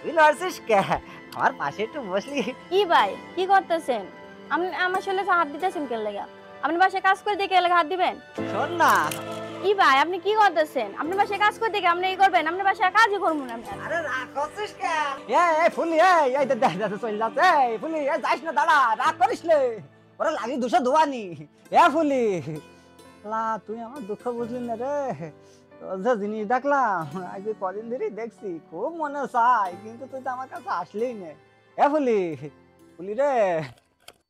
তুই নড়ছিস কে? আমার পাশে একটু বসলি। কি ভাই কি করতেছেন? আপনি আমার শরীরে হাত দিতেছেন কে লাগা? আপনি বাসায় কাজ করে দিয়ে কে লাগা হাত দিবেন? শোন না। কি ভাই আপনি কি করতেছেন? আপনি বাসায় কাজ করে দিয়ে আপনি কি করবেন? আপনি বাসায় কাজই করবো না আমি আর। আরে রাগ করছিস কে? এই ফুলি এই দেখ দেখ চল যাচ্ছে। এই ফুলি যাইস না, দাঁড়া, রাগ করিস নে। ওরা লাগি দুশো ধোয়ানি। ফুলি লা, তুই আমার দুঃখ বুঝলি না রে। তোর যে জিনিস দেখলাম আজ কদিন ধরেই দেখছি, খুব মনে চাই, কিন্তু তুই তো আমার কাছে আসলেই না। ফুলি, ফুলি রে।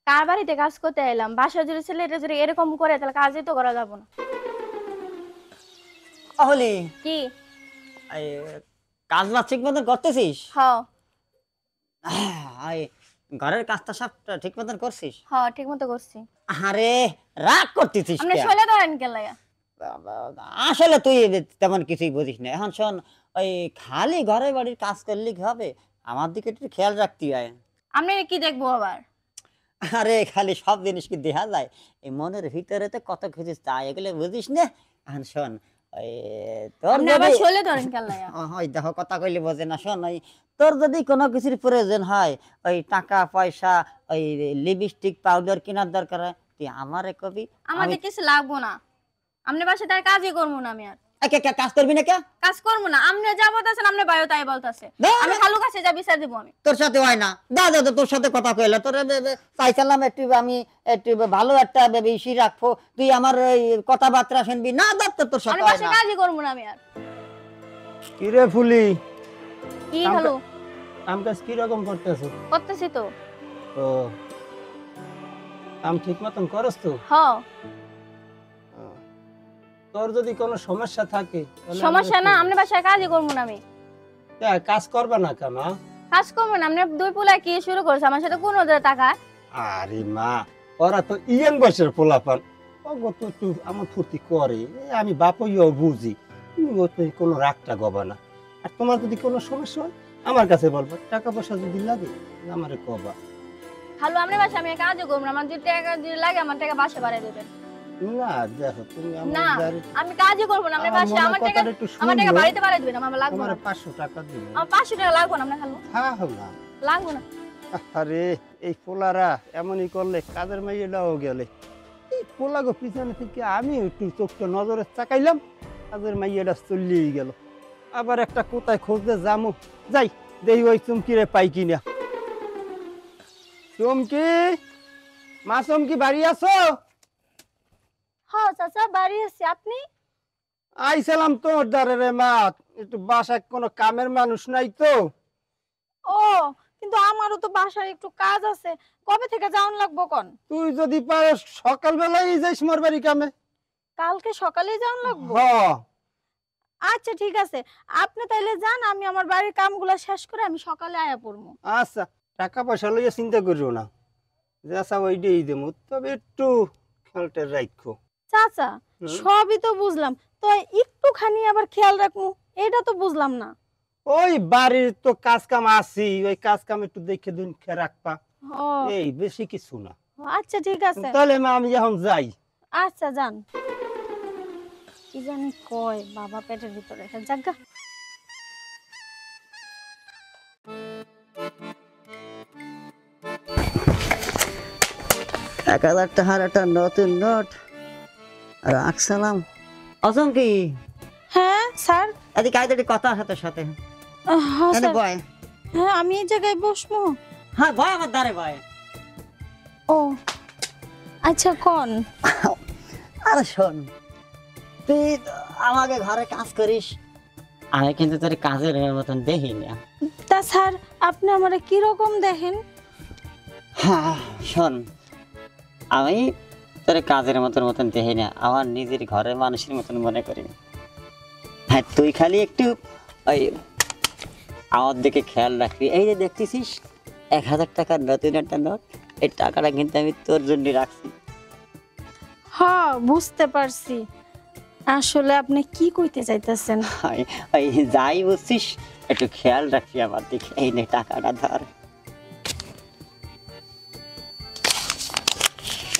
কার বাড়িতে কাজ করতে এলাম? বাসায় যদি ছেলেটা যদি এরকম করে তাহলে কাজই তো করা যাবে না। ফুলি, কি এই কাজ বাজ ঠিক মতন করতেছিস? হ্যাঁ এই ঘরের কাজটা সব ঠিক মতন করছিস? হ্যাঁ ঠিক মতো করছি। আরে রাগ করতেছিস আপনি কেন? শৈলে ধরেন কে লাগা? আসলে তুই তেমন কিছুই বুঝিস না। এখন শোন, ওই খালি ঘরে বাড়ির কাজ করলে কি হবে? আমার দিকে একটু খেয়াল রাখতে হয়। আপনি কি দেখবো আবার? আরে খালি সব জিনিস কি দেখা যায়? এই মনের ভিতরে তো কত কিছু চাই, এগুলো বুঝিস না। এখন শোন, ওই তোর আপনি আবার শৈলে ধরেন কে লাগা? ওই দেখো কথা কইলে বোঝে না। শোন, ওই তোর যদি কোনো কিছুর প্রয়োজন হয়, ওই টাকা পয়সা, ওই লিপস্টিক পাউডার কেনার দরকার হয়, তুই আমারে কবি। আমাদের কিছু লাগবো না। আপনি বাসায় তাই কাজই করবো না আমি আর। কাজ করবি না কে? কাজ করবো না। আপনি যা বলতেছেন আপনি বায়ু তাই বলতেছে। আমি খালু কাছে যা বিচার দিব আমি। তোর সাথে হয় না। দাদা তো তোর সাথে কথা কইলা, তোর চাইছিলাম একটু আমি একটু ভালো একটা বেশি রাখবো, তুই আমার ওই কথাবার্তা শুনবি না। তোর সাথে আমি হয় বাসায় না। কাজই করবো না আমি আর। কিরে ফুলি, কি খালু? কাম কাজ কিরকম করতেছ? করতেছি তো। ও, কাম ঠিক মতন করস তো? হ্যাঁ তোর যদি কোনো সমস্যা থাকে তাহলে সমস্যা না, আমাকে আপনি বাসায় কাজই করবো না আমি। কাজ করবে না কেন? কাজ করবো না। আপনি দুই পোলা কি শুরু করছে আমার সাথে? কোন ওদের টাকা? আরে মা, ওরা তো ইয়াং বয়সের পোলাপান, ওগো তো একটু আমার ফুর্তি করে। আমি বাপইও বুঝি, তুমিও তো কোনো রাগটা গবা না। আর তোমার যদি কোনো সমস্যা হয় আমার কাছে বলবা, টাকা পয়সা যদি লাগে আমারে কবা। খালু আপনি বাসায় আমি কাজই করবো না। আমার যদি টাকা যদি লাগে আমার টাকা বাসায় বাড়াই দেবেন। না দেখো, তুমি না আমার বাড়ি আমি কাজই করবো না। আপনি বাসায় আমার টাকা বাড়িতে বাড়াই দিবেন। আমার লাগবে আমার না। 500 টাকা দিবে। আমার 500 টাকা লাগবে না। আপনার খালু হ্যাঁ না, লাগবে না। আরে এই পোলারা এমনই করলে কাজের মাইয়েটাও গেলে। এই পোলাগো পিছনে থেকে আমি একটু চোখটা নজরে তাকাইলাম, কাজের মাইয়েটা চললেই গেল। আবার একটা কোথায় খুঁজতে যামু, যাই দেখি ওই চুমকিরে পাই কিনা। চুমকি, মা চুমকি বাড়ি আছো? হ্যাঁ চাচা বাড়ি আছি। আপনি? আইছিলাম তোর দ্বারে রে মা, একটু বাসায় কোনো কামের মানুষ নাই তো। ও কিন্তু আমারও তো বাসায় একটু কাজ আছে। কবে থেকে যাওন লাগবো কোন? তুই যদি পারস সকালবেলায় যাইস মোর বাড়ি কামে। কালকে সকালেই যাওন লাগবো? হ্যাঁ আচ্ছা ঠিক আছে, আপনি তাইলে যান, আমি আমার বাড়ির কামগুলো শেষ করে আমি সকালে আয়া পড়বো। আচ্ছা, টাকা পয়সা লইয়া চিন্তা করিও না, যা ওইটাই দেবো, তবে একটু খেয়ালটা রাখো। চাচা সবই তো বুঝলাম, তো একটুখানি আবার খেয়াল রাখবো এটা তো বুঝলাম না। ওই বাড়ির তো কাজ কাম আছি, ওই কাজ কাম একটু দেখে দেখে রাখবা, ও এই বেশি কিছু না। আচ্ছা ঠিক আছে। তাহলে মা আমি এখন যাই। আচ্ছা যান। কি জানি কয় বাবা পেটের ভিতরে রেখে জাগা। 1000 টাকার একটা নতুন নোট রাখছিলাম। অসম কি? হ্যাঁ স্যার। এদিকে আয়, একটু কথা আছে তোর সাথে। হ্যাঁ এনে স্যার। বয়। হ্যাঁ আমি এই জায়গায় বসবো? হ্যাঁ বয়, আমার দ্বারে বয়। ও আচ্ছা কোন? আরে শোন, তুই আমাকে ঘরে কাজ করিস, আমি কিন্তু তোর কাজের মতন দেখি না। তা স্যার আপনি আমারে কি রকম দেখেন? হ্যাঁ শোন, আমি তোর কাজের মতন দেখি না, আমার নিজের ঘরের মানুষের মতন মনে করি। হ্যাঁ তুই খালি একটু ওই আমার দিকে খেয়াল রাখবি। এই যে দেখতেছিস 1000 টাকার নতুন একটা নোট, এই টাকাটা কিন্তু আমি তোর জন্য রাখছি। হ্যাঁ বুঝতে পারছি। আসলে আপনি কি কইতে চাইতেছেন? ওই যাই বুঝছিস, একটু খেয়াল রাখবি আমার দিকে। এই নে টাকাটা ধর।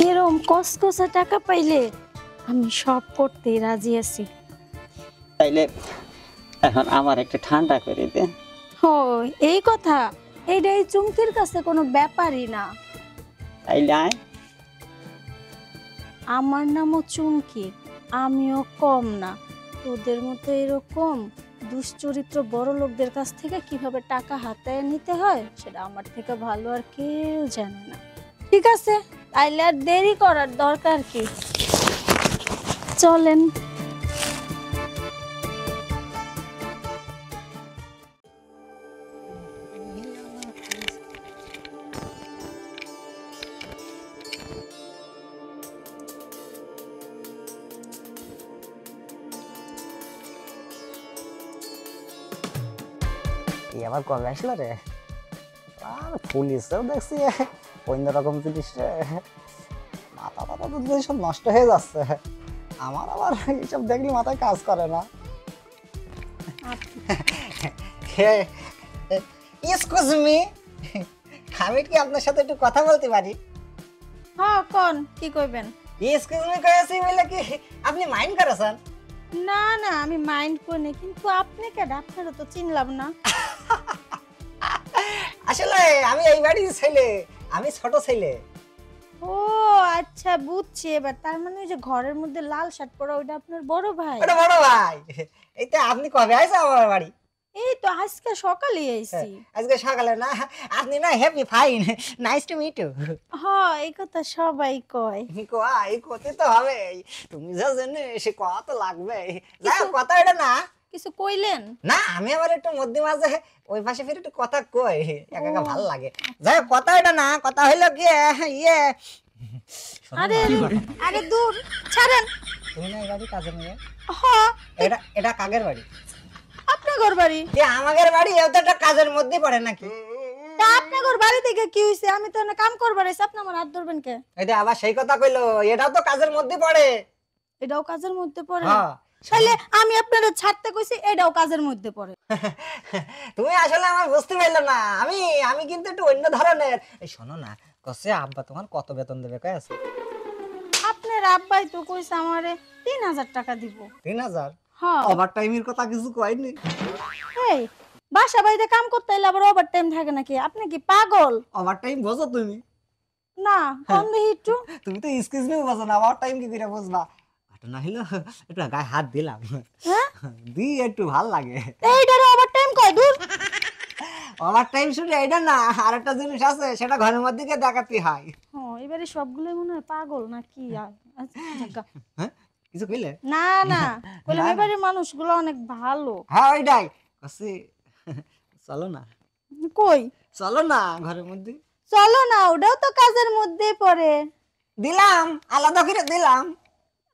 এরকম কসকসা টাকা পাইলে আমি সব করতেই রাজি আছি। তাইলে এখন আমার একটু ঠান্ডা করে দে। ও এই কথা, এইটা এই চুমকির কাছে কোনো ব্যাপারই না। তাইলে আয়। আমার নামও চুমকি, আমিও কম না। তোদের মতো এরকম দুশ্চরিত্র বড় লোকদের কাছ থেকে কিভাবে টাকা হাতায় নিতে হয় সেটা আমার থেকে ভালো আর কেউ জানে না। ঠিক আছে, তাইলে আর দেরি করার দরকার কি, চলেন। এই আবার কবে আসলো রে? আর পুলিশও দেখছি অন্যরকম জিনিস রে, মাথা মাথা তো সব নষ্ট হয়ে যাচ্ছে। আমার আবার এইসব দেখলে মাথায় কাজ করে না। এক্সকিউজ মি, আমি কি আপনার সাথে একটু কথা বলতে পারি? হ্যাঁ, কোন কি কইবেন? এক্সকিউজ মি কয়েছি বলে কি আপনি মাইন্ড করেছেন? না না, আমি মাইন্ড করি না, কিন্তু আপনি কেন? আপনারা তো চিনলাম না। আসলে আমি এই বাড়ির ছেলে, আমি ছোট ছেলে। ও আচ্ছা, বুঝছি এবার। তার মানে ওই যে ঘরের মধ্যে লাল শার্ট পরা ওইটা আপনার বড় ভাই? ওটা বড় ভাই। এইটা আপনি কবে আইছেন আমার বাড়ি? এই তো আজকে সকালে আইছি। আজকে সকালে না? আপনি না happy fine, nice to meet you. হ্যাঁ, এই কথা সবাই কয়। কোয়া এই করতে তো হবে, তুমি যা জানো সে কথা তো লাগবে। যাই হোক, কথা এটা না। কিছু কইলেন? না, আমি আবার একটু মধ্যে মাঝে ওই পাশে ফিরে একটু কথা কই, একা একা ও। ভালো লাগে। যাই হোক, কথা এটা না, কথা হইলো কি ইয়ে। শোনো আরে না, আরে দূর ছাড়েন। তুমি না এই বাড়ি কাজে নিয়ে? হ্যাঁ, এটা এটা কাকের বাড়ি? আপনার ঘর বাড়ি। যে আমাদের বাড়ি, এও তো একটা কাজের মধ্যে পড়ে নাকি? তা আপনার ঘর বাড়ি থেকে কি হইছে? আমি তো না কাম করবার আইছি, আপনি আমার হাত ধরবেন কে? এটা আবার সেই কথা কইলো, এটাও তো কাজের মধ্যে পড়ে। এটাও কাজের মধ্যে পড়ে? হ্যাঁ। তাহলে আমি আপনারা ছাড়তে কইছি, এটাও কাজের মধ্যে পড়ে। তুমি আসলে আমার বুঝতে পারলে না, আমি আমি কিন্তু একটু অন্য ধরনের। এই শোনো না, কসে আব্বা তোমার কত বেতন দেবে কয় আছে? আপনার আব্বাই তো কইছে আমারে 3000 টাকা দিব। 3000? হ্যাঁ। ওভার টাইমের কথা কিছু কয়নি? এই বাসা বাড়িতে কাম করতে এলে আবার ওভার টাইম থাকে নাকি? আপনি কি পাগল? ওভার টাইম বোঝো তুমি? না, কম দেখি একটু। তুমি তো এক্সকিউজ মি বোঝো না, ওভার টাইম কি করে বুঝবা? ঘটনা হইলো একটু গায়ে হাত দিলাম, হ্যাঁ, দি একটু ভাল লাগে। এইটারে ওভার টাইম কয়? দূর। ওভার টাইম শুধু এটা না, আর একটা জিনিস আছে, সেটা ঘরের মধ্যে গিয়ে দেখাতে হয়। হ্যাঁ, এবারে সবগুলোই মনে হয় পাগল নাকি? আচ্ছা, যাজ্ঞা। হ্যাঁ, কিছু কইলে? না না, বললাম না, না। এবারে মানুষগুলো অনেক ভালো। হ্যাঁ ওইটাই কসে। চলো না, কই চলো না ঘরের মধ্যে। চলো না, ওটাও তো কাজের মধ্যে পড়ে। দিলাম, আলাদা করে দিলাম।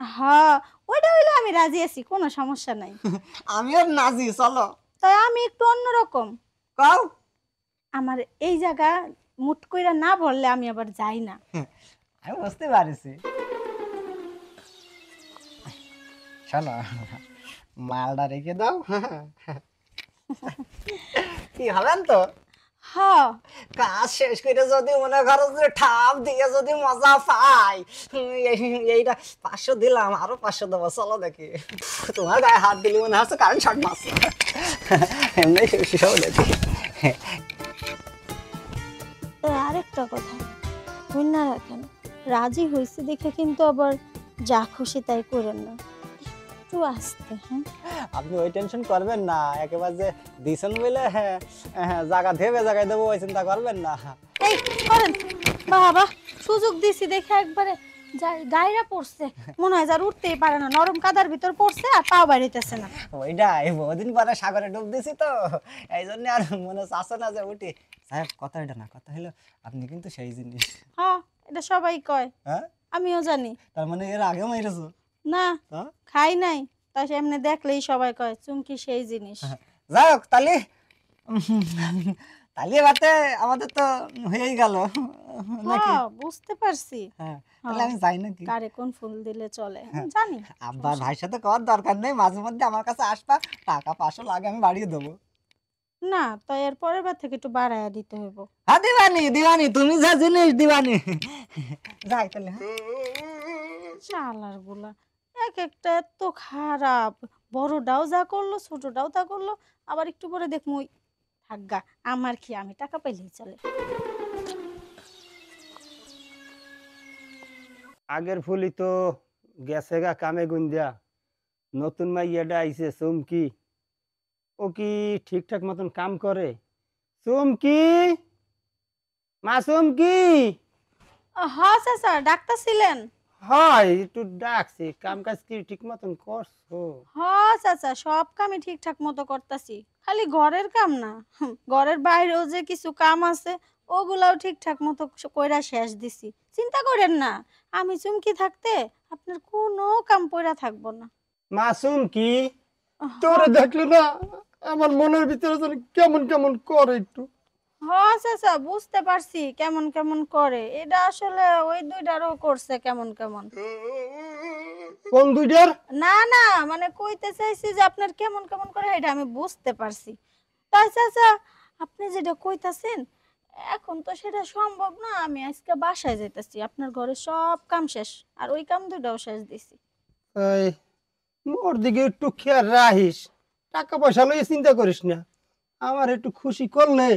হ্যাঁ, ওইটা হইলে আমি রাজি আছি, কোনো সমস্যা নাই। আমিও নাজি, চলো। তাই আমি একটু অন্যরকম। কও। আমার এই জায়গা মুট কইরা না বললে আমি আবার যাই না। আমি বুঝতে পারছি। শোনো, মালটা রেখে দাও। কি হবেন তো? হ্যাঁ, কাজ শেষ করে যদি মনে করো যে ঠাপ দিয়ে যদি মজা পাই, এইটা 500 দিলাম, আরো 500 দেবো, চলো দেখি। তোমার গায়ে হাত দিলে মনে হচ্ছে কারেন্ট শর্ট মারছে। এমনি সব দেখি। তো আরেকটা কথা শুন না রাখেন, রাজি হয়েছে দেখে কিন্তু আবার যা খুশি তাই করেন না, একটু আস্তে। হ্যাঁ, আপনি ওই টেনশন করবেন না, একেবারে যে দিছেন বলে হ্যাঁ হ্যাঁ জায়গা দেবে, জায়গায় দেবো ওই চিন্তা করবেন না। এই করেন বাবা, সুযোগ দিছি দেখে একবারে গায়রা পড়ছে, মনে হয় যার উঠতেই পারে না, নরম কাদার ভিতর পড়ছে আর পাও বাড়িতেছে না। ওইটাই, বহুদিন পরে সাগরে ডুব দিছি তো, এই জন্য আর মনে চাচ্ছে না যে উঠি। সাহেব, কথা এটা না, কথা হলো আপনি কিন্তু সেই জিনিস। হ্যাঁ, এটা সবাই কয়, হ্যাঁ, আমিও জানি। তার মানে এর আগেও মেরেছো? না, তো খাই নাই, তাই এমনি দেখলেই সবাই কয় চুমকি সেই জিনিস। যাই হোক, তাহলে তাহলে এবারে আমাদের তো হয়েই গেল নাকি? হ্যাঁ, বুঝতে পারছি। হ্যাঁ, তাহলে আমি যাই নাকি? কারে কোন ফুল দিলে চলে জানি। আব্বার ভাইয়ের সাথে করার দরকার নেই, মাঝে মধ্যে আমার কাছে আসবা, টাকা 500 লাগে আমি বাড়িয়ে দেবো। না, তাই এর পরের বার থেকে একটু বাড়ায়া দিতে হইব। হ্যাঁ দিবানি, দিবানি, তুমি যা জিনিস দিবানি। যাই তাহলে। চালার গুলা এক একটা এত খারাপ, বড়টাও যা করলো ছোটটাও তা করলো, আবার একটু পরে দেখবো থাকগা, আমার কি, আমি টাকা পাইলেই চলে। আগের ফুলি তো গেছে গা কামে গুন্দিয়া, নতুন মাইয়াটা আইছে চুমকি, ও কি ঠিকঠাক মতন কাম করে? চুমকি, মা চুমকি। হ্যাঁ চাচা, ডাক্তার ছিলেন? হয় একটু ডাকছি, কাম কাজ কি ঠিক মতন করছো? হ্যাঁ চাচা, সব কামই ঠিকঠাক মতো করতেছি, খালি ঘরের কাম না, ঘরের বাইরেও যে কিছু কাম আছে ওগুলাও ঠিকঠাক মতো কইরা শেষ দিছি। চিন্তা করেন না, আমি চুমকি থাকতে আপনার কোনো কাম পইরা থাকবো না। মা চুমকি, হ্যাঁ তোরে দেখলে না আমার মনের ভিতরে যেন কেমন কেমন করে একটু। হ্যাঁ চাচা, বুঝতে পারছি কেমন কেমন করে, এটা আসলে ওই দুইটারও করছে কেমন কেমন। কোন দুইটার? না না, মানে কইতে চাইছি যে আপনার কেমন কেমন করে এটা আমি বুঝতে পারছি। তাই চাচা, আপনি যেটা কইতাছেন এখন তো সেটা সম্ভব না, আমি আজকে বাসায় যাইতাছি, আপনার ঘরে সব কাম শেষ আর ওই কাম দুটাও শেষ দিছি। এই মোর দিকে একটু খেয়াল রাখিস, টাকা পয়সা লইয়ে চিন্তা করিস না, আমার একটু খুশি করলে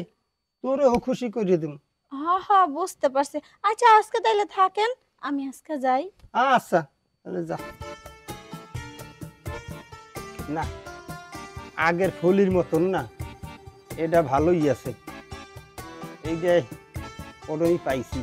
তোরেও খুশি করিয়ে দিম। হ্যাঁ হ্যাঁ, বুঝতে পারছি। আচ্ছা আজকে তাইলে থাকেন, আমি আজকে যাই। আচ্ছা তাহলে যা। না, আগের ফুলির মতন না, এটা ভালোই আছে, এই যে ওরই পাইছি।